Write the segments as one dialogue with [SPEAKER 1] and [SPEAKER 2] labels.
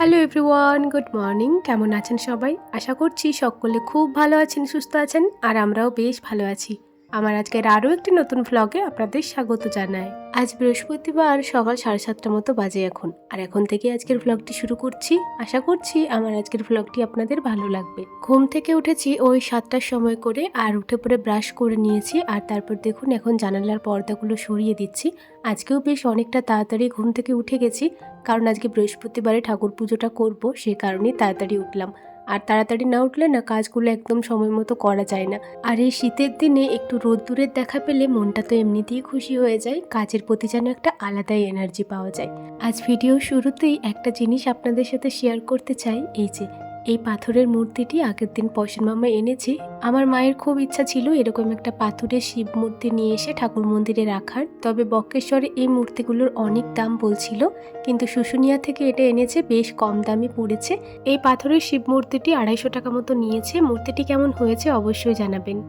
[SPEAKER 1] Hello everyone, good morning. কেমন আছেন সবাই? আশা করছি সকলে খুব ভালো আছেন, সুস্থ আছেন, আর আমরাও বেশ ভালো আছি। আমার আজকের আরও একটি নতুন ভ্লগে আপনাদের স্বাগত জানাই। আজ বৃহস্পতিবার সকাল 7:30 মতো বাজে আর এখন থেকে আজকের ভ্লগটি শুরু করছি। আশা করছি আমার আজকের ভ্লগটি আপনাদের ভালো লাগবে। ঘুম থেকে উঠেছি ওই 7টার সময় করে, আর উঠে পড়ে ব্রাশ করে নিয়েছি, আর তারপর দেখুন এখন জানালার পর্দাগুলো সরিয়ে দিচ্ছি। আজকেও বেশ অনেকটা তাড়াতাড়ি ঘুম থেকে উঠে গেছি, কারণ আজকে বৃহস্পতিবারে ঠাকুর পুজোটা করব, সে কারণেই তাড়াতাড়ি উঠলাম। আর তাড়াতাড়ি না উঠলে না কাজগুলো একদম সময় মতো করা যায় না। আর এই শীতের দিনে একটু রোদ্দুরের দেখা পেলে মনটা তো এমনিতেই খুশি হয়ে যায়, কাজের প্রতি যেন একটা আলাদাই এনার্জি পাওয়া যায়। আজ ভিডিও শুরুতেই একটা জিনিস আপনাদের সাথে শেয়ার করতে চাই। এই পাথরের মূর্তিটি আগের দিন পয়সের মামা এনেছে। আমার মায়ের খুব ইচ্ছা ছিল এরকম একটা পাথরের শিব মূর্তি নিয়ে এসে ঠাকুর মন্দিরে রাখার, তবে বক্রেশ্বরে এই মূর্তিগুলোর অনেক দাম বলছিল, কিন্তু শুশুনিয়া থেকে এটা এনেছে, বেশ কম দামে পড়েছে। এই পাথরের শিব মূর্তিটি 250 টাকা মতো নিয়েছে। মূর্তিটি কেমন হয়েছে অবশ্যই জানাবেন।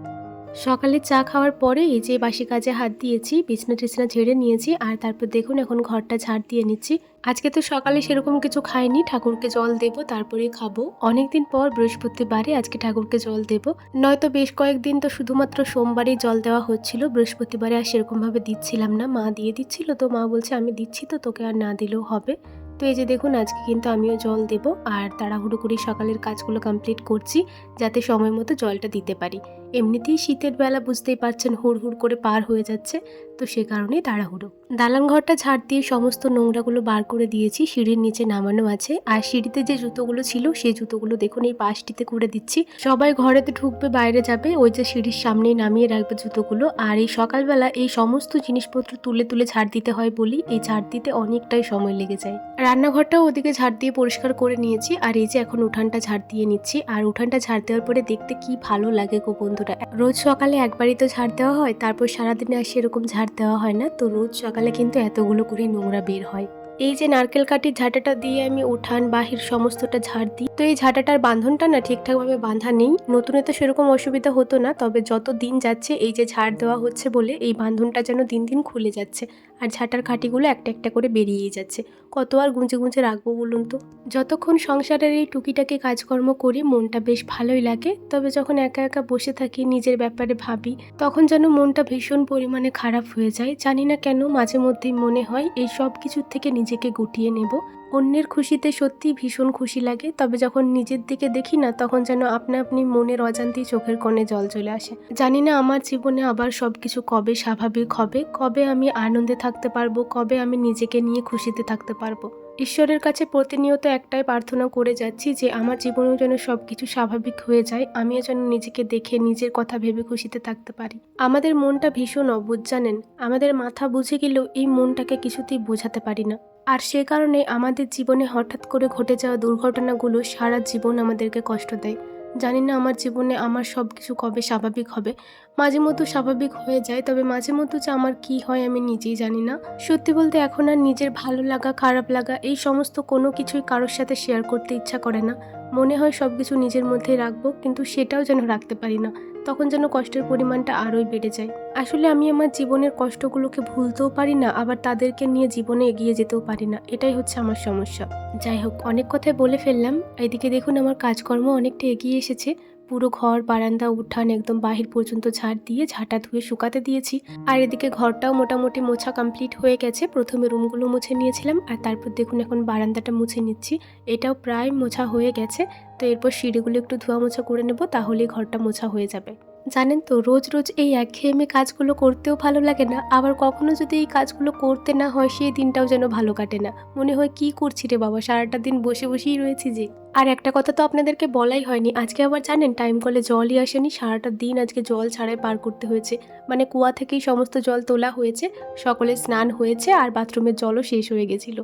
[SPEAKER 1] সকালে চা খাওয়ার পরে এই যে বাসি কাজে হাত দিয়েছি, বিছনা টিছনা ঝেড়ে নিয়েছি, আর তারপর দেখুন এখন ঘরটা ঝাড় দিয়ে নিচ্ছি। আজকে তো সকালে সেরকম কিছু খাইনি, ঠাকুরকে জল দেবো তারপরে খাবো। অনেকদিন পর বৃহস্পতিবারে আজকে ঠাকুরকে জল দেবো, নয়তো বেশ কয়েকদিন তো শুধুমাত্র সোমবারেই জল দেওয়া হচ্ছিল, বৃহস্পতিবারে আর সেরকম ভাবে দিচ্ছিলাম না। মা দিয়ে দিচ্ছিল, তো মা বলছে আমি দিচ্ছি তো তোকে আর না দিলেও হবে। তো এই যে দেখুন আজকে কিন্তু আমিও জল দেব, আর তাড়াহুড়ো করে সকালের কাজগুলো কমপ্লিট করছি যাতে সময় মতো জলটা দিতে পারি। এমনিতেই শীতের বেলা বুঝতেই পারছেন হুড় করে পার হয়ে যাচ্ছে, তো সে কারণেই তাড়াহুড়ো। দালান ঘরটা ঝাড় দিয়ে সমস্ত নোংরাগুলো বার করে দিয়েছি, সিঁড়ির নিচে নামানো আছে। আর সিঁড়িতে যে জুতোগুলো ছিল সেই জুতোগুলো দেখুন এই পাশটিতে করে দিচ্ছি। সবাই ঘরেতে ঢুকবে বাইরে যাবে, ওই যে সিঁড়ির সামনেই নামিয়ে রাখবে জুতোগুলো। আর এই সকালবেলা এই সমস্ত জিনিসপত্র তুলে তুলে ঝাড় দিতে হয় বলি এই ঝাড় দিতে অনেকটাই সময় লেগে যায়। রান্নাঘরটাও ওদিকে ঝাড় দিয়ে পরিষ্কার করে নিয়েছি, আর এই যে এখন উঠানটা ঝাড় দিয়ে নিচ্ছি। আর উঠানটা ঝাড় দেওয়ার পরে দেখতে কি ভালো লাগে গো বন্ধুরা। রোজ সকালে একবারই তো ঝাড় দেওয়া হয়, তারপর সারাদিনে আর সেরকম ঝাড় দেওয়া হয় না, তো রোজ সকালে কিন্তু এতগুলো করে নোংরা বের হয়। এই যে নারকেল কাঠির ঝাঁটাটা দিয়ে আমি উঠান বাহির সমস্তটা ঝাড় দিই, তো এই ঝাঁটাটার বাঁধনটা না ঠিকঠাক ভাবে বাঁধা নেই। নতুনে তো সেরকম অসুবিধা হতো না, তবে যত দিন যাচ্ছে এই যে ঝাড় দেওয়া হচ্ছে বলে এই বাঁধনটা যেন দিন দিন খুলে যাচ্ছে, আর ঝাঁটার কাঠিগুলো একটা একটা করে বেরিয়েই যাচ্ছে। কত আর গুঁজে গুঁজে রাখবো বলুন তো। যতক্ষণ সংসারের এই টুকিটাকি কাজকর্ম করি মনটা বেশ ভালোই লাগে, তবে যখন একা একা বসে থাকি নিজের ব্যাপারে ভাবি, তখন যেন মনটা ভীষণ পরিমাণে খারাপ হয়ে যায়। জানি না কেন মাঝে মধ্যেই মনে হয় এই সব কিছুর থেকে নিজেকে গুটিয়ে নেব। অন্যের খুশিতে সত্যি ভীষণ খুশি লাগে, তবে যখন নিজের দিকে দেখি না তখন যেন আপনা আপনি মনের অজান্তেই চোখের কোণে জল চলে আসে। জানি না আমার জীবনে আবার সবকিছু কবে স্বাভাবিক হবে, কবে আমি আনন্দে থাকতে পারবো, কবে আমি নিজেকে নিয়ে খুশিতে থাকতে পারবো। ঈশ্বরের কাছে প্রতিনিয়ত একটাই প্রার্থনা করে যাচ্ছি যে আমার জীবনেও যেন সবকিছু স্বাভাবিক হয়ে যায়, আমিও যেন নিজেকে দেখে নিজের কথা ভেবে খুশিতে থাকতে পারি। আমাদের মনটা ভীষণ অবুঝ জানেন, আমাদের মাথা বুঝে গেলেও এই মনটাকে কিছুতেই বোঝাতে পারি না। আর সে কারণে আমাদের জীবনে হঠাৎ করে ঘটে যাওয়া দুর্ঘটনাগুলো সারা জীবন আমাদেরকে কষ্ট দেয়। জানি না আমার জীবনে আমার সব কিছু কবে স্বাভাবিক হবে। মাঝে মধ্যে স্বাভাবিক হয়ে যায়, তবে মাঝে মধ্যে যে আমার কি হয় আমি নিজেই জানি না। সত্যি বলতে এখন আর নিজের ভালো লাগা খারাপ লাগা এই সমস্ত কোনো কিছুই কারোর সাথে শেয়ার করতে ইচ্ছা করে না। মনে হয় সব কিছু নিজের মধ্যেই রাখবো, কিন্তু সেটাও যেন রাখতে পারি না, তখন যেন কষ্টের পরিমাণটা আরোই বেড়ে যায়। আসলে আমি আমার জীবনের কষ্টগুলোকে ভুলতেও পারি না, আবার তাদেরকে নিয়ে জীবনে এগিয়ে যেতেও পারি না, এটাই হচ্ছে আমার সমস্যা। যাই হোক, অনেক কথাই বলে ফেললাম। এদিকে দেখুন আমার কাজকর্ম অনেকটা এগিয়ে এসেছে। পুরো ঘর বারান্দা উঠান একদম বাহির পর্যন্ত ঝাড় দিয়ে ঝাঁটা ধুয়ে শুকাতে দিয়েছি। আর এদিকে ঘরটাও মোটামুটি মোছা কমপ্লিট হয়ে গেছে। প্রথমে রুমগুলো মুছে নিয়েছিলাম, আর তারপর দেখুন এখন বারান্দাটা মুছে নিচ্ছি। এটাও প্রায় মোছা হয়ে গেছে, তো এরপর সিঁড়িগুলো একটু ধোয়া মোছা করে নেব, তাহলেই ঘরটা মোছা হয়ে যাবে। জানেন তো রোজ রোজ এই একঘেয়েমি কাজগুলো করতেও ভালো লাগে না, আবার কখনো যদি এই কাজগুলো করতে না হয় সেই দিনটাও যেন ভালো কাটে না। মনে হয় কি করছি রে বাবা, সারাটা দিন বসে বসেই রয়েছি যে। আর একটা কথা তো আপনাদেরকে বলাই হয়নি, আজকে আবার জানেন টাইম কলে জলই আসেনি, সারাটা দিন আজকে জল ছাড়াই পার করতে হয়েছে। মানে কুয়া থেকেই সমস্ত জল তোলা হয়েছে, সকলে স্নান হয়েছে, আর বাথরুমের জলও শেষ হয়ে গেছিল।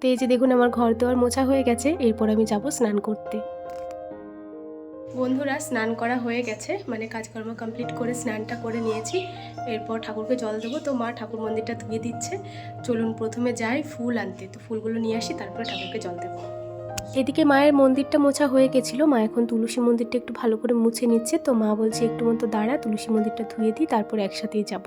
[SPEAKER 1] তো এই যে দেখুন আমার ঘর দোয়ার মোছা হয়ে গেছে, এরপর আমি যাব স্নান করতে। বন্ধুরা স্নান করা হয়ে গেছে, মানে কাজকর্ম কমপ্লিট করে স্নানটা করে নিয়েছি। এরপর ঠাকুরকে জল দেবো, তো মা ঠাকুর মন্দিরটা ধুয়ে দিচ্ছে। চলুন প্রথমে যাই ফুল আনতে, তো ফুলগুলো নিয়ে আসি তারপরে ঠাকুরকে জল দেবো। এদিকে মায়ের মন্দিরটা মোছা হয়ে গেছিলো, মা এখন তুলসী মন্দিরটা একটু ভালো করে মুছে নিচ্ছে। তো মা বলছে একটু মতো দাঁড়া, তুলসী মন্দিরটা ধুয়ে দিই, তারপর একসাথেই যাব।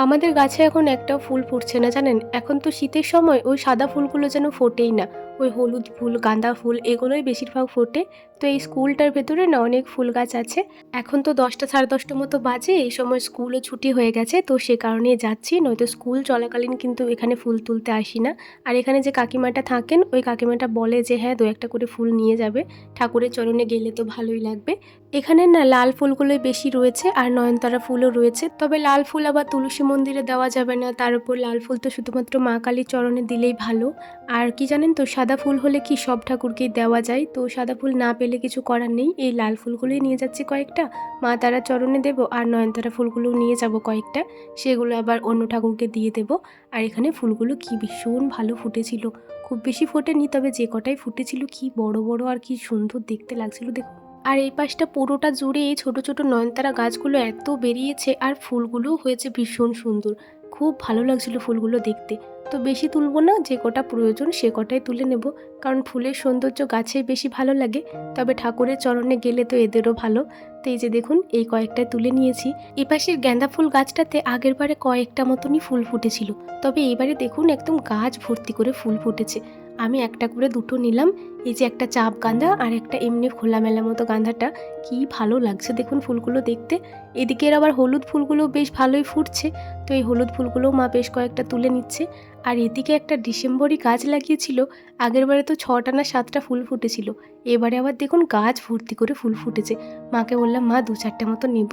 [SPEAKER 1] আমাদের গাছে এখন একটাও ফুল ফুটছে না জানেন। এখন তো শীতের সময় ওই সাদা ফুলগুলো যেন ফোটেই না। ওই হলুদ ফুল, গাঁদা ফুল এগুলোই বেশিরভাগ ফোটে। তো এই স্কুলটার ভেতরে না অনেক ফুল গাছ আছে। এখন তো 10টা সাড়ে 10টা মতো বাজে, এই সময় স্কুলও ছুটি হয়ে গেছে, তো সে কারণেই যাচ্ছি, নয়তো স্কুল চলাকালীন কিন্তু এখানে ফুল তুলতে আসি না। আর এখানে যে কাকিমাটা থাকেন ওই কাকিমাটা বলে যে হ্যাঁ 2-1টা করে ফুল নিয়ে যাবে, ঠাকুরের চরণে গেলে তো ভালোই লাগবে। এখানে না লাল ফুলগুলোই বেশি রয়েছে আর নয়নতারা ফুলও রয়েছে, তবে লাল ফুল আবার তুলসী মন্দিরে দেওয়া যাবে না, তার উপর লাল ফুল তো শুধুমাত্র মা কালীর চরণে দিলেই ভালো। আর কি জানেন তো, সাদা ফুল হলে কি সব ঠাকুরকেই দেওয়া যায়, তো সাদা ফুল না পেলে কিছু করার নেই, এই লাল ফুলগুলোই নিয়ে যাচ্ছি কয়েকটা, মা তারা চরণে দেবো। আর নয়নতারা ফুলগুলো নিয়ে যাব কয়েকটা, সেগুলো আবার অন্য ঠাকুরকে দিয়ে দেবো। আর এখানে ফুলগুলো কি ভীষণ ভালো ফুটেছিল, খুব বেশি ফোটেনি, তবে যে কটাই ফুটেছিল কি বড় বড় আর কি সুন্দর দেখতে লাগছিল দেখুন। আর এই পাশটা পুরোটা জুড়ে এই ছোট ছোট নয়নতারা গাছগুলো এত বেরিয়েছে, আর ফুলগুলোও হয়েছে ভীষণ সুন্দর, খুব ভালো লাগছিল ফুলগুলো দেখতে। তো বেশি তুলবো না, যে কটা প্রয়োজন সে কটাই তুলে নেব, কারণ ফুলের সৌন্দর্য গাছেই বেশি ভালো লাগে, তবে ঠাকুরের চরণে গেলে তো এদেরও ভালো। তো এই যে দেখুন এই কয়েকটায় তুলে নিয়েছি। এপাশের গাঁদা ফুল গাছটাতে আগের বারে কয়েকটা মতনই ফুল ফুটেছিল, তবে এবারে দেখুন একদম গাছ ভর্তি করে ফুল ফুটেছে। আমি একটা করে দুটো নিলাম, এই যে একটা চাপ গাঁদা আর একটা এমনি খোলামেলা মতো গাঁদাটা, কি ভালো লাগছে দেখুন ফুলগুলো দেখতে। এদিকের আবার হলুদ ফুলগুলো বেশ ভালোই ফুটছে, তো এই হলুদ ফুলগুলোও মা বেশ কয়েকটা তুলে নিচ্ছে। আর এদিকে একটা ডিসেম্বরই গাছ লাগিয়েছিল, আগের বারে তো 6টা না 7টা ফুল ফুটেছিল, এবারে আবার দেখুন গাছ ভর্তি করে ফুল ফুটেছে। মাকে বললাম মা 2-4টে মতো নেব,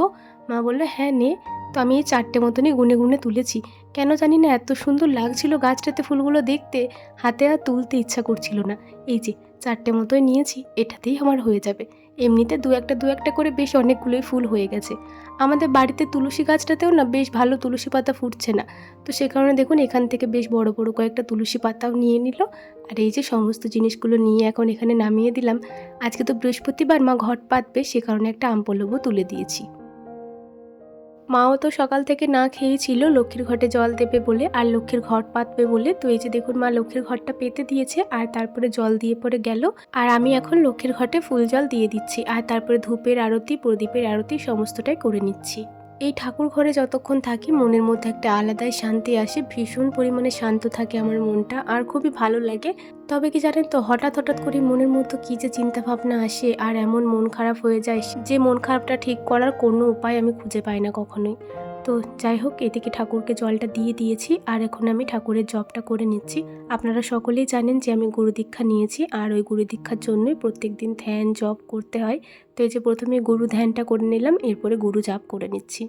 [SPEAKER 1] মা বললো হ্যাঁ নে। তো আমি এই 4টে মতনই গুনে গুনে তুলেছি, কেন জানি না এত সুন্দর লাগছিল গাছটাতে ফুলগুলো দেখতে, হাতে আর তুলতে ইচ্ছা করছিল না। এই যে 4টে মতোই নিয়েছি, এটাতেই আমার হয়ে যাবে। এমনিতে দু একটা করে বেশ অনেকগুলোই ফুল হয়ে গেছে। আমাদের বাড়িতে তুলসী গাছটাতেও না বেশ ভালো তুলসী পাতা ফুটছে না, তো সে কারণে দেখুন এখান থেকে বেশ বড় বড় কয়েকটা তুলসী পাতাও নিয়ে নিল। আর এই যে সমস্ত জিনিসগুলো নিয়ে এখন এখানে নামিয়ে দিলাম। আজকে তো বৃহস্পতিবার, মা ঘট পাতবে, সে কারণে একটা আম পল্লবও তুলে দিয়েছি। মাও তো সকাল থেকে না খেয়েই ছিল লক্ষ্মীর ঘটে জল দেবে বলে আর লক্ষ্মীর ঘট পাতবে বলে। তো এই যে দেখুন মা লক্ষ্মীর ঘটটা পেতে দিয়েছে আর তারপরে জল দিয়ে পরে গেল, আর আমি এখন লক্ষ্মীর ঘটে ফুল জল দিয়ে দিচ্ছি, আর তারপরে ধূপের আরতি, প্রদীপের আরতি সমস্তটাই করে নিচ্ছি। এই ঠাকুর ঘরে যতক্ষণ থাকি মনের মধ্যে একটা আলাদাই শান্তি আসে, ভীষণ পরিমাণে শান্ত থাকে আমার মনটা, আর খুবই ভালো লাগে। তবে কি জানেন তো, হঠাৎ হঠাৎ করে মনের মধ্যে কী যে চিন্তা ভাবনা আসে, আর এমন মন খারাপ হয়ে যায় যে মন খারাপটা ঠিক করার কোনো উপায় আমি খুঁজে পাই না কখনোই। তো যাই হোক, এদিকে ঠাকুরকে জলটা দিয়ে দিয়েছি, আর এখন আমি ঠাকুরের জপটা করে নিচ্ছি। আপনারা সকলেই জানেন যে আমি গুরু দীক্ষা নিয়েছি, আর ওই গুরু দীক্ষার জন্যই প্রত্যেক দিন ধ্যান জপ করতে হয়। তো এই যে প্রথমে গুরু ধ্যানটা করে নিলাম, এরপরে গুরু জাপ করে নিচ্ছি।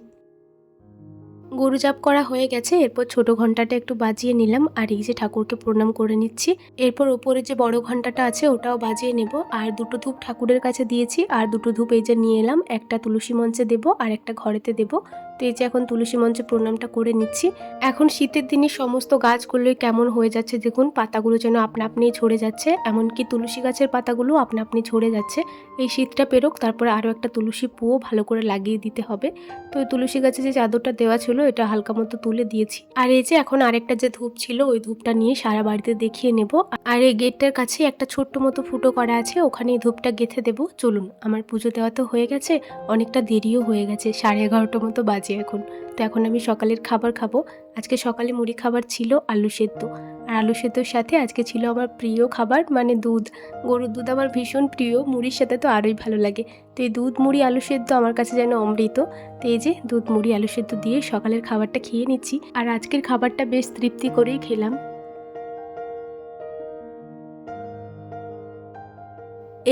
[SPEAKER 1] গরু জাপ করা হয়ে গেছে, এরপর ছোট ঘন্টাটা একটু বাজিয়ে নিলাম, আর এই যে ঠাকুরকে প্রণাম করে নিচ্ছি। এরপর ওপরে যে বড় ঘন্টাটা আছে ওটাও বাজিয়ে নেব, আর দুটো ধূপ ঠাকুরের কাছে দিয়েছি, আর দুটো ধূপ এই যে নিয়ে এলাম, একটা তুলসী মঞ্চে দেব আর একটা ঘরেতে দেব। তো এই যে এখন তুলসী মঞ্চে প্রণামটা করে নিচ্ছি। এখন শীতের দিনে সমস্ত গাছগুলোই কেমন হয়ে যাচ্ছে দেখুন, পাতাগুলো যেন আপনা আপনিই ঝরে যাচ্ছে, এমনকি তুলসী গাছের পাতাগুলো আপনা আপনি ঝরে যাচ্ছে। এই শীতটা পেরোক, তারপরে আরও একটা তুলসী পুও ভালো করে লাগিয়ে দিতে হবে। তো ওই তুলসী গাছে যে চাদরটা দেওয়া ছিল এটা হালকা মতো তুলে দিয়েছি, আর এই যে এখন আরেকটা যে ধূপ ছিল ওই ধূপটা নিয়ে সারা বাড়িতে দেখিয়ে নেব। আর এই গেটটার কাছে একটা ছোট্ট মতো ফুটো করা আছে, ওখানে এই ধূপটা গেঁথে দেবো। চলুন, আমার পুজো দেওয়া তো হয়ে গেছে, অনেকটা দেরিও হয়ে গেছে, 11:30 মতো বাজে এখন। তো এখন আমি সকালের খাবার খাবো। আজকে সকালে মুড়ি খাবার ছিল আলু সেদ্ধ, আর আলু সেদ্ধর সাথে আজকে ছিল আমার প্রিয় খাবার মানে দুধ। গরুর দুধ আমার ভীষণ প্রিয়, মুড়ির সাথে তো আরোই ভালো লাগে। তো এই দুধ মুড়ি আলু সেদ্ধ আমার কাছে যেন অমৃত। তো এই যে দুধ মুড়ি আলু সেদ্ধ দিয়ে সকালের খাবারটা খেয়ে নিচ্ছি, আর আজকের খাবারটা বেশ তৃপ্তি করেই খেলাম।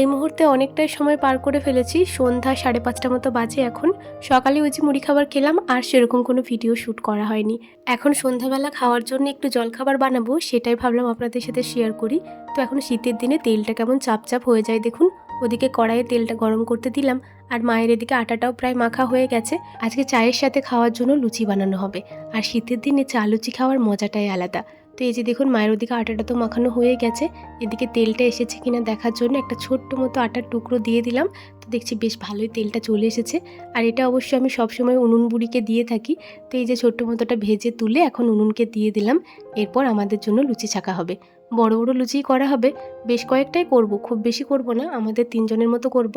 [SPEAKER 1] এই মুহূর্তে অনেকটাই সময় পার করে ফেলেছি, সন্ধ্যা 5:30 মতো বাজে এখন। সকালে ওই যে মুড়ি খাবার খেলাম, আর সেরকম কোনো ভিডিও শ্যুট করা হয়নি। এখন সন্ধ্যাবেলা খাওয়ার জন্য একটু জলখাবার বানাবো, সেটাই ভাবলাম আপনাদের সাথে শেয়ার করি। তো এখন শীতের দিনে তেলটা কেমন চাপ চাপ হয়ে যায় দেখুন। ওদিকে কড়াইয়ে তেলটা গরম করতে দিলাম, আর মায়ের এদিকে আটাটাও প্রায় মাখা হয়ে গেছে। আজকে চায়ের সাথে খাওয়ার জন্য লুচি বানানো হবে, আর শীতের দিনে চা লুচি খাওয়ার মজাটাই আলাদা। তো এই যে দেখুন মায়ের ওদিকে আটাটা তো মাখানো হয়ে গেছে, এদিকে তেলটা এসেছে কিনা দেখার জন্য একটা ছোট্ট মতো আটার টুকরো দিয়ে দিলাম। তো দেখছি বেশ ভালোই তেলটা চলে এসেছে, আর এটা অবশ্যই আমি সবসময় উনুন বুড়িকে দিয়ে থাকি। তো এই যে ছোট্ট মতোটা ভেজে তুলে এখন উনুনকে দিয়ে দিলাম, এরপর আমাদের জন্য লুচি ছাকা হবে। বড় বড় লুচিই করা হবে, বেশ কয়েকটাই করব, খুব বেশি করব না, আমাদের 3 জনের মতো করব।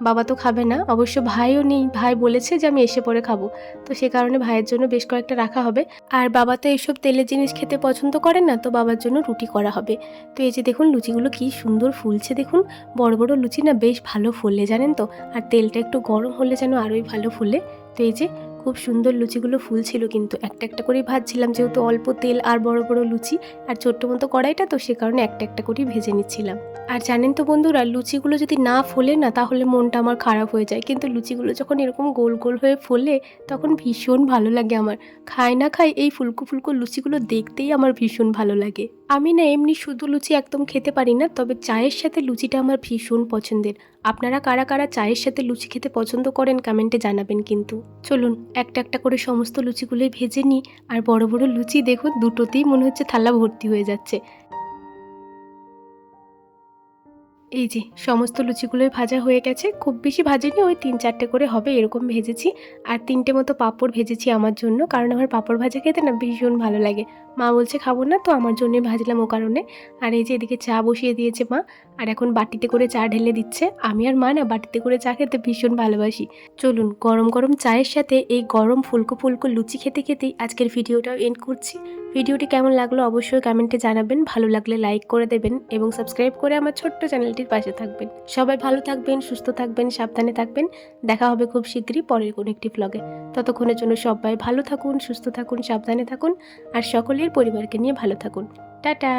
[SPEAKER 1] বাবা তো খাবে না, অবশ্য ভাইও নেই, ভাই বলেছে যে আমি এসে পরে খাবো, তো সে কারণে ভাইয়ের জন্য বেশ কয়েকটা রাখা হবে। আর বাবা তো এইসব তেলের জিনিস খেতে পছন্দ করে না, তো বাবার জন্য রুটি করা হবে। তো এই যে দেখুন লুচিগুলো কি সুন্দর ফুলছে, দেখুন বড় বড় লুচি না বেশ ভালো ফোলে জানেন তো, আর তেলটা একটু গরম হলে যেন আরোই ভালো ফুলে। তো এই যে খুব সুন্দর লুচিগুলো ফুলছিল, কিন্তু একটা একটা করেই ভাজছিলাম, যেহেতু অল্প তেল আর বড় বড় লুচি আর ছোট্ট মতো কড়াইটা, তো সে কারণে একটা একটা করেই ভেজে নিচ্ছিলাম। আর জানেন তো বন্ধুরা, লুচিগুলো যদি না ফোলে না তাহলে মনটা আমার খারাপ হয়ে যায়, কিন্তু লুচিগুলো যখন এরকম গোল গোল হয়ে ফোলে তখন ভীষণ ভালো লাগে আমার। খাই না খাই, এই ফুলকো ফুলকো লুচিগুলো দেখতেই আমার ভীষণ ভালো লাগে। আমি না এমনি শুধু লুচি একদম খেতে পারি না, তবে চায়ের সাথে লুচিটা আমার ভীষণ পছন্দের। আপনারা কারা কারা চায়ের সাথে লুচি খেতে পছন্দ করেন কমেন্টে জানাবেন কিন্তু। চলুন একটা একটা করে সমস্ত লুচিগুলোই ভেজে নিই। আর বড় বড় লুচি দেখুন, দুটোতেই মনে হচ্ছে থালা ভর্তি হয়ে যাচ্ছে। এই যে সমস্ত লুচিগুলোই ভাজা হয়ে গেছে, খুব বেশি ভাজিনি, ওই 3-4টে করে হবে এরকম ভেজেছি। আর 3টে মতো পাঁপড় ভেজেছি আমার জন্য, কারণ আমার পাঁপড় ভাজা খেতে না ভীষণ ভালো লাগে। মা বলছে খাবো না, তো আমার জন্যই ভাজলাম ও কারণে। আর এই যে এদিকে চা বসিয়ে দিয়েছে মা, আর এখন বাটিতে করে চা ঢেলে দিচ্ছে। আমি আর মা না বাটিতে করে চা খেতে ভীষণ ভালোবাসি। চলুন গরম গরম চায়ের সাথে এই গরম ফুলকো ফুলকো লুচি খেতে খেতেই আজকের ভিডিওটাও এন্ড করছি। ভিডিওটি কেমন লাগলো অবশ্যই কমেন্টে জানাবেন, ভালো লাগলে লাইক করে দেবেন এবং সাবস্ক্রাইব করে আমার ছোট্ট চ্যানেলটির পাশে থাকবেন। সবাই ভালো থাকবেন, সুস্থ থাকবেন, সাবধানে থাকবেন। দেখা হবে খুব শীঘ্রই পরের কোনো একটি ব্লগে। ততক্ষণের জন্য সবাই ভালো থাকুন, সুস্থ থাকুন, সাবধানে থাকুন আর সকলের পরিবারকে নিয়ে ভালো থাকুন। টাটা।